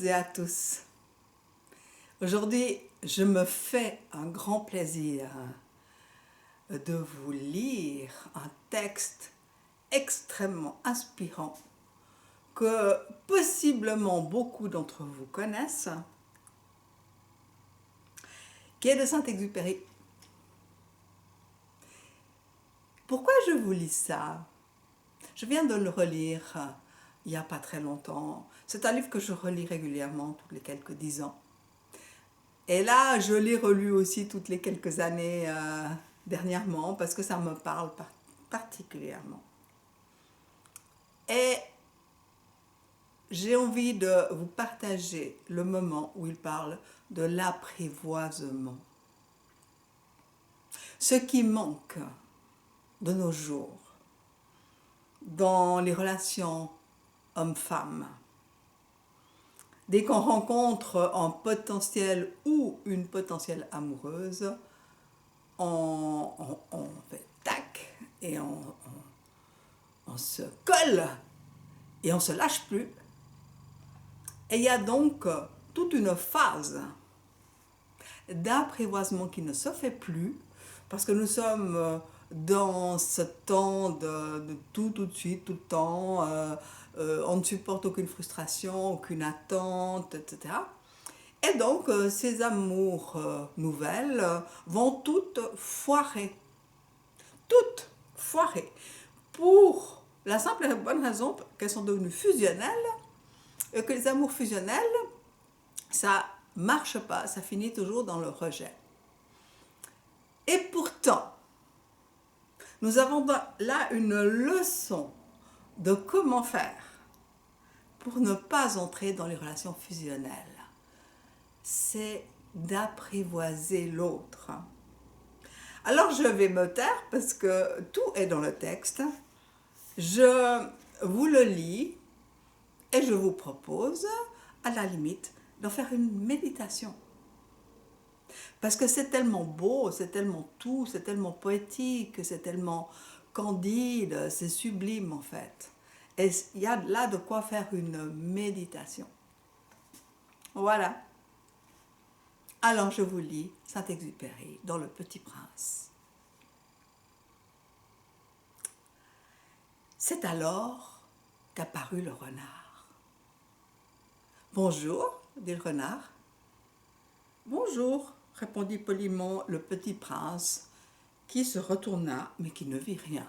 Et à tous. Aujourd'hui, je me fais un grand plaisir de vous lire un texte extrêmement inspirant que possiblement beaucoup d'entre vous connaissent, qui est de Saint-Exupéry. Pourquoi je vous lis ça? Je viens de le relire il n'y a pas très longtemps. C'est un livre que je relis régulièrement, tous les quelques 10 ans. Et là, je l'ai relu aussi toutes les quelques années dernièrement parce que ça me parle particulièrement. Et j'ai envie de vous partager le moment où il parle de l'apprivoisement. Ce qui manque de nos jours dans les relations hommes-femmes. Dès qu'on rencontre un potentiel ou une potentielle amoureuse, on fait tac et on se colle et on ne se lâche plus. Et il y a donc toute une phase d'apprivoisement qui ne se fait plus parce que nous sommes dans ce temps de tout de suite, tout le temps. On ne supporte aucune frustration, aucune attente, etc. Et donc, ces amours nouvelles vont toutes foirer. Toutes foirées. Pour la simple et bonne raison qu'elles sont devenues fusionnelles, et que les amours fusionnels, ça marche pas, ça finit toujours dans le rejet. Et pourtant, nous avons là une leçon de comment faire pour ne pas entrer dans les relations fusionnelles. C'est d'apprivoiser l'autre. Alors je vais me taire parce que tout est dans le texte. Je vous le lis et je vous propose, à la limite, d'en faire une méditation. Parce que c'est tellement beau, c'est tellement tout, c'est tellement poétique, c'est tellement candide, c'est sublime en fait. Et il y a là de quoi faire une méditation. Voilà. Alors je vous lis Saint-Exupéry dans Le Petit Prince. C'est alors qu'apparut le renard. « Bonjour, dit le renard. »« Bonjour, répondit poliment le petit prince, qui se retourna, mais qui ne vit rien.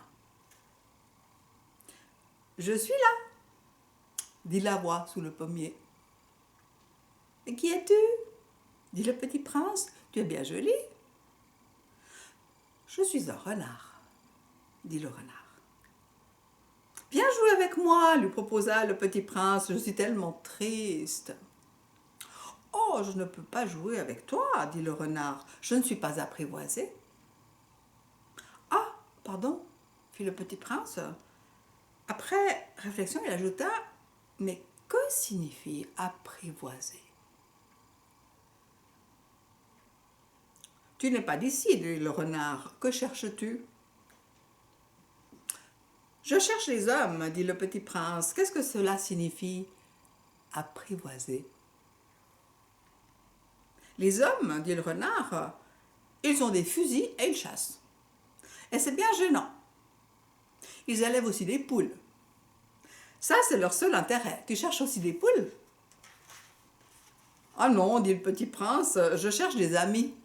« Je suis là, dit la voix sous le pommier. « Et qui es-tu » dit le petit prince. « Tu es bien joli. »« Je suis un renard, dit le renard. »« Viens jouer avec moi, lui proposa le petit prince, je suis tellement triste. »« Oh, je ne peux pas jouer avec toi, dit le renard, je ne suis pas apprivoisé. »« Ah, pardon, fit le petit prince. Après réflexion, il ajouta, mais que signifie apprivoiser ? Tu n'es pas d'ici, dit le renard, que cherches-tu ? Je cherche les hommes, dit le petit prince. Qu'est-ce que cela signifie, apprivoiser ? Les hommes, dit le renard, ils ont des fusils et ils chassent. Et c'est bien gênant. Ils élèvent aussi des poules. Ça, c'est leur seul intérêt. Tu cherches aussi des poules ? Ah non, dit le petit prince, je cherche des amis.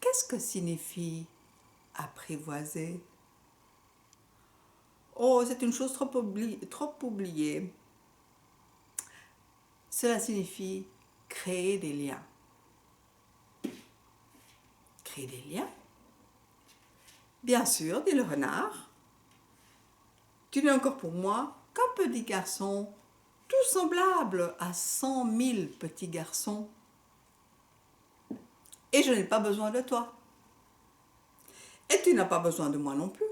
Qu'est-ce que signifie apprivoiser ? Oh, c'est une chose trop oubliée. Cela signifie créer des liens. Créer des liens ? Bien sûr, dit le renard. Tu n'es encore pour moi qu'un petit garçon, tout semblable à 100 000 petits garçons. Et je n'ai pas besoin de toi. Et tu n'as pas besoin de moi non plus.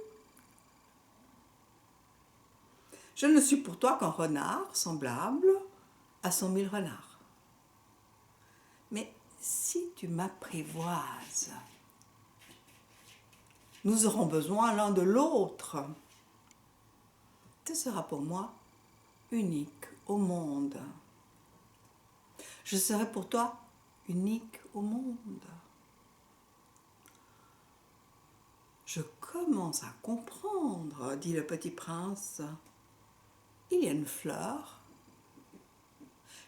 Je ne suis pour toi qu'un renard semblable à 100 000 renards. Mais si tu m'apprivoises, nous aurons besoin l'un de l'autre. Tu seras pour moi unique au monde. Je serai pour toi unique au monde. Je commence à comprendre, dit le petit prince. Il y a une fleur.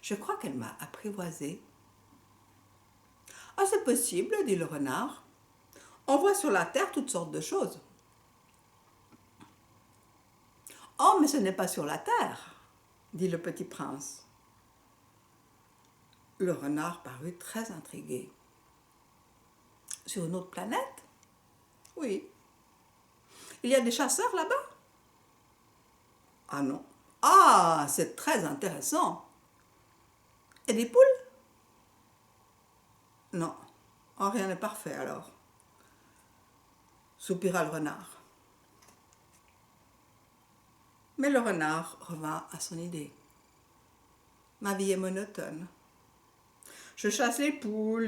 Je crois qu'elle m'a apprivoisé. Ah, c'est possible, dit le renard. On voit sur la terre toutes sortes de choses. Oh, mais ce n'est pas sur la terre, dit le petit prince. Le renard parut très intrigué. Sur une autre planète? Oui. Il y a des chasseurs là-bas? Ah non. Ah, c'est très intéressant. Et des poules? Non. Oh, rien n'est parfait alors. Soupira le renard. Mais le renard revint à son idée. Ma vie est monotone. Je chasse les poules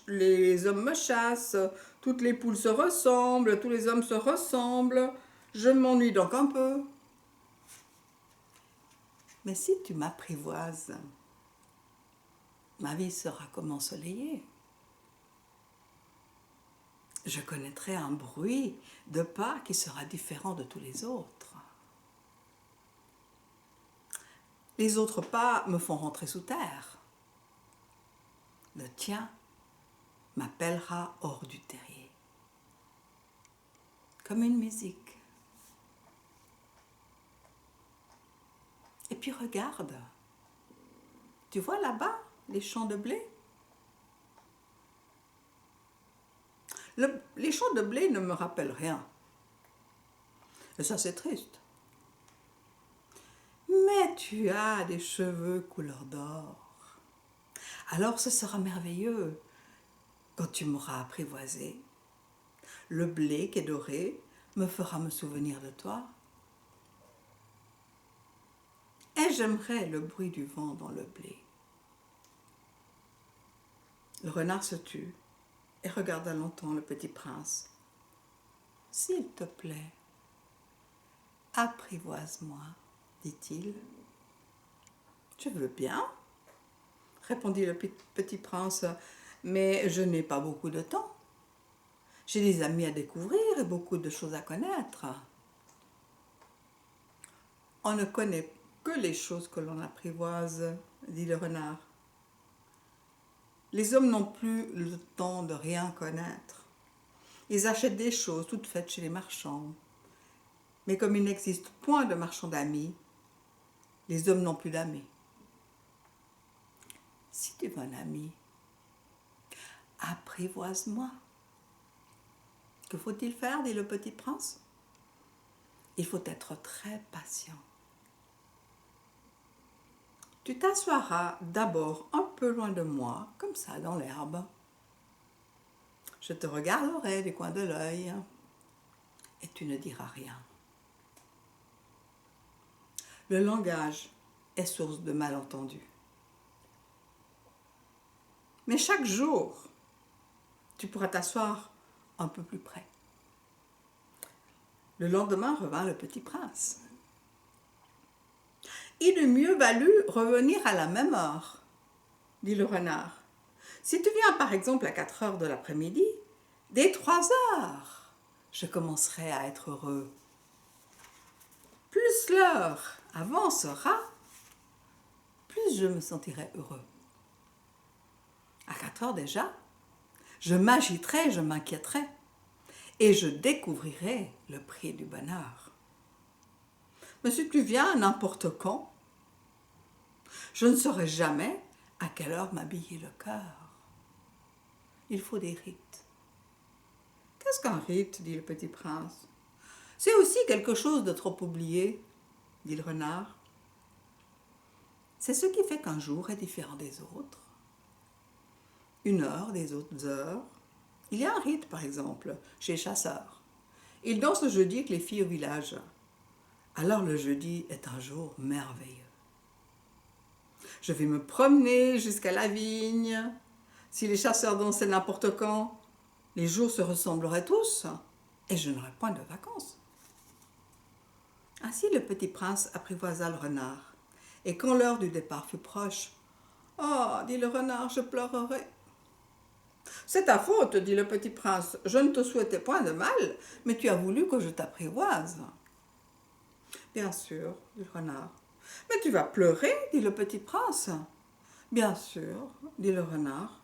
les hommes me chassent, toutes les poules se ressemblent, tous les hommes se ressemblent. Je m'ennuie donc un peu. Mais si tu m'apprivoises, ma vie sera comme ensoleillée. Je connaîtrai un bruit de pas qui sera différent de tous les autres. Les autres pas me font rentrer sous terre. Le tien m'appellera hors du terrier. Comme une musique. Et puis regarde. Tu vois là-bas les champs de blé? Les champs de blé ne me rappellent rien. Et ça, c'est triste. Mais tu as des cheveux couleur d'or. Alors ce sera merveilleux quand tu m'auras apprivoisé. Le blé qui est doré me fera me souvenir de toi. Et j'aimerais le bruit du vent dans le blé. Le renard se tut et regarda longtemps le petit prince. S'il te plaît, apprivoise-moi, dit-il. Je veux bien, répondit le petit prince, mais je n'ai pas beaucoup de temps. J'ai des amis à découvrir et beaucoup de choses à connaître. On ne connaît que les choses que l'on apprivoise, dit le renard. Les hommes n'ont plus le temps de rien connaître. Ils achètent des choses toutes faites chez les marchands. Mais comme il n'existe point de marchands d'amis, les hommes n'ont plus d'amis. Si tu veux un ami, apprivoise-moi. Que faut-il faire, dit le petit prince? Il faut être très patient. Tu t'assoiras d'abord un peu loin de moi, comme ça, dans l'herbe. Je te regarderai du coin de l'œil et tu ne diras rien. Le langage est source de malentendus. Mais chaque jour, tu pourras t'asseoir un peu plus près. Le lendemain revint le petit prince. Il eût mieux valu revenir à la même heure, dit le renard. Si tu viens par exemple à 4 heures de l'après-midi, dès 3 heures, je commencerai à être heureux. Plus l'heure avancera, plus je me sentirai heureux. À 4 heures déjà, je m'agiterai, je m'inquiéterai et je découvrirai le prix du bonheur. Mais si tu viens n'importe quand, je ne saurai jamais à quelle heure m'habiller le cœur. Il faut des rites. Qu'est-ce qu'un rite, dit le petit prince. C'est aussi quelque chose de trop oublié, dit le renard. C'est ce qui fait qu'un jour est différent des autres. Une heure des autres heures. Il y a un rite, par exemple, chez les chasseurs. Ils dansent le jeudi avec les filles au village. Alors le jeudi est un jour merveilleux. Je vais me promener jusqu'à la vigne. Si les chasseurs dansaient n'importe quand, les jours se ressembleraient tous et je n'aurais point de vacances. Ainsi le petit prince apprivoisa le renard. Et quand l'heure du départ fut proche, Oh, dit le renard, je pleurerai. C'est ta faute, dit le petit prince. Je ne te souhaitais point de mal, mais tu as voulu que je t'apprivoise. Bien sûr, dit le renard. Mais tu vas pleurer, dit le petit prince. Bien sûr, dit le renard.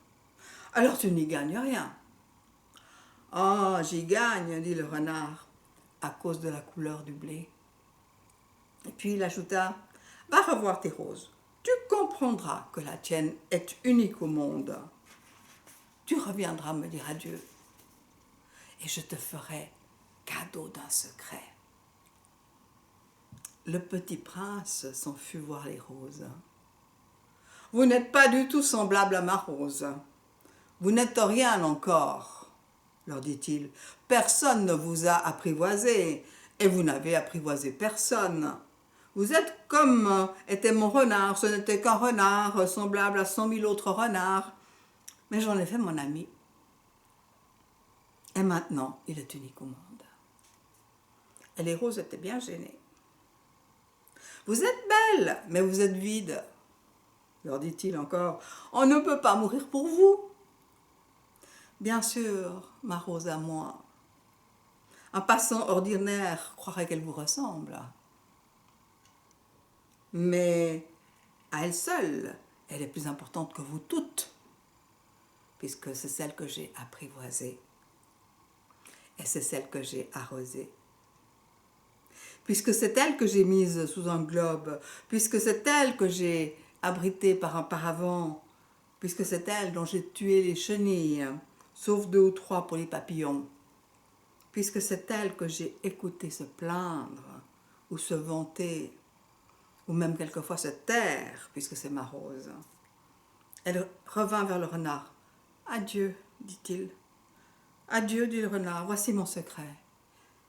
Alors tu n'y gagnes rien. Ah, j'y gagne, dit le renard, à cause de la couleur du blé. Et puis il ajouta, va revoir tes roses. Tu comprendras que la tienne est unique au monde. Tu reviendras me dire adieu et je te ferai cadeau d'un secret. Le petit prince s'en fut voir les roses. Vous n'êtes pas du tout semblable à ma rose. Vous n'êtes rien encore, leur dit-il. Personne ne vous a apprivoisé et vous n'avez apprivoisé personne. Vous êtes comme était mon renard, ce n'était qu'un renard semblable à 100 000 autres renards. Mais j'en ai fait mon ami. Et maintenant, il est unique au monde. Et les roses étaient bien gênées. Vous êtes belle, mais vous êtes vide, leur dit-il encore. On ne peut pas mourir pour vous. Bien sûr, ma rose à moi. Un passant ordinaire croirait qu'elle vous ressemble. Mais à elle seule, elle est plus importante que vous toutes, puisque c'est celle que j'ai apprivoisée. Et c'est celle que j'ai arrosée. Puisque c'est elle que j'ai mise sous un globe, puisque c'est elle que j'ai abritée par un paravent, puisque c'est elle dont j'ai tué les chenilles, sauf 2 ou 3 pour les papillons, puisque c'est elle que j'ai écouté se plaindre ou se vanter, ou même quelquefois se taire, puisque c'est ma rose. Elle revint vers le renard. « Adieu, dit-il. Adieu, dit le renard, voici mon secret.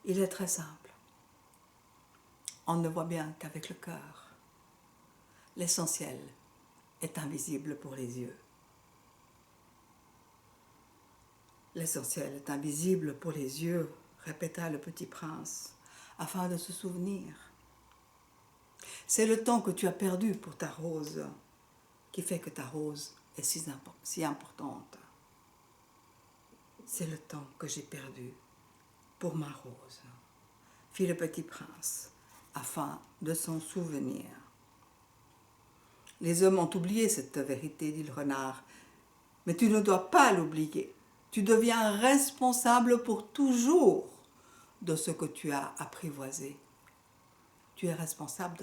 Il est très simple. On ne voit bien qu'avec le cœur. L'essentiel est invisible pour les yeux. L'essentiel est invisible pour les yeux, répéta le petit prince, afin de se souvenir. C'est le temps que tu as perdu pour ta rose qui fait que ta rose est si importante. C'est le temps que j'ai perdu pour ma rose, fit le petit prince, afin de s'en souvenir. Les hommes ont oublié cette vérité, dit le renard, mais tu ne dois pas l'oublier. Tu deviens responsable pour toujours de ce que tu as apprivoisé. Tu es responsable de